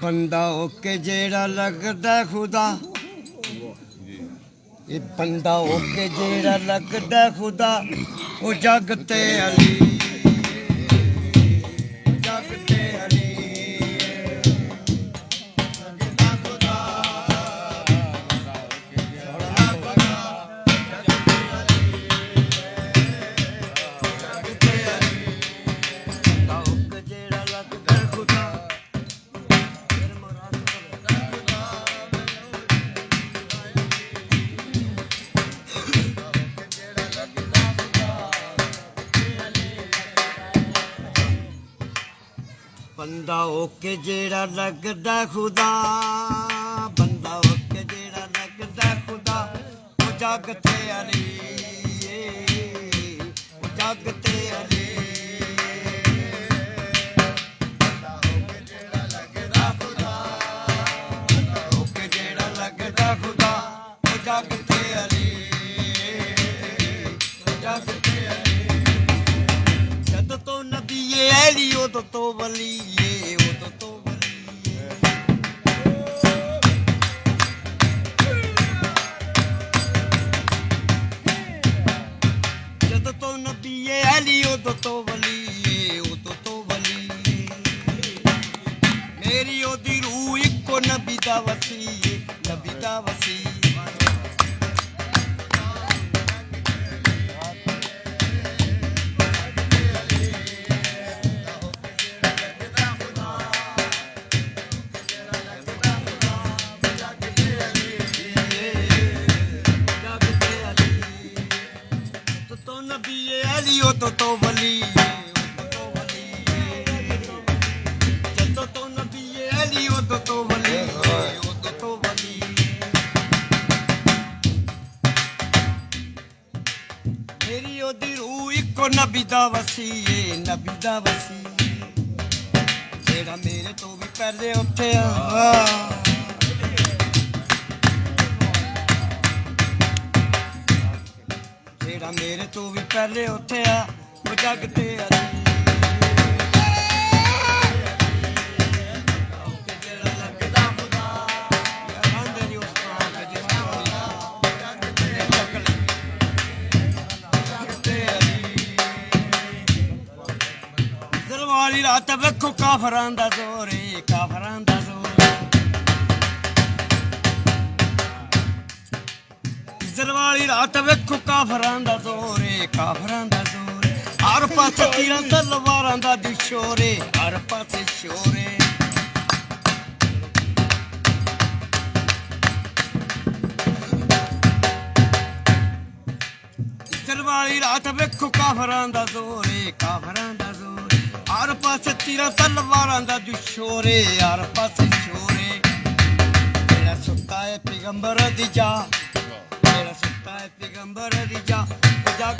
बंदा होके जेड़ा लगदा खुदा, ये बंदा होके जेड़ा लगदा खुदा, ओ जग ते अली, जग ते अली। बंदा होके जेड़ा लगदा खुदा, बंदा होके जेड़ा लगदा खुदा, ओ जग ते अली, ओ जग ते अली। बंदा होके जेड़ा लगदा खुदा, बंदा होके जेड़ा लगदा खुदा, ओ जग ते अली, ओ जग ते अली। जद तो नबी ऐली उद तो वली, उद तो वली। जद तो नबी ऐली उद तो वली, उद तो वली। मेरी ओदी रूह इको नबी दा वसी, नबी दा वसी। उद तो वली, उद तो वली। जदों तो नबी अली उद तो वली, उद तो वली। मेरी ओदी रूह इको नबी दा वसी, नबी दा वसी। जेड़ा मेरे तो भी पहले उठे जेड़ा मेरे तो भी पहले उठिया, वो जग ते अली। वाली रात वेखो काफरां दा जोर, काफरां दा जोर। वाली रात वेखो काफरां दा जोर, काफरां दा जोर। हर पासे तीरां तलवारां दा दिशोरे, हर पासे शोरे। वाली रात वेखो काफरां दा जोर, काफरां दा जोर। हर पासे तीरां तलवारां दा दिशोरे, हर पासे शोरे। मेरा सुता है पैगंबर दी जा, मेरा सुता है पैगंबर दी जा, जग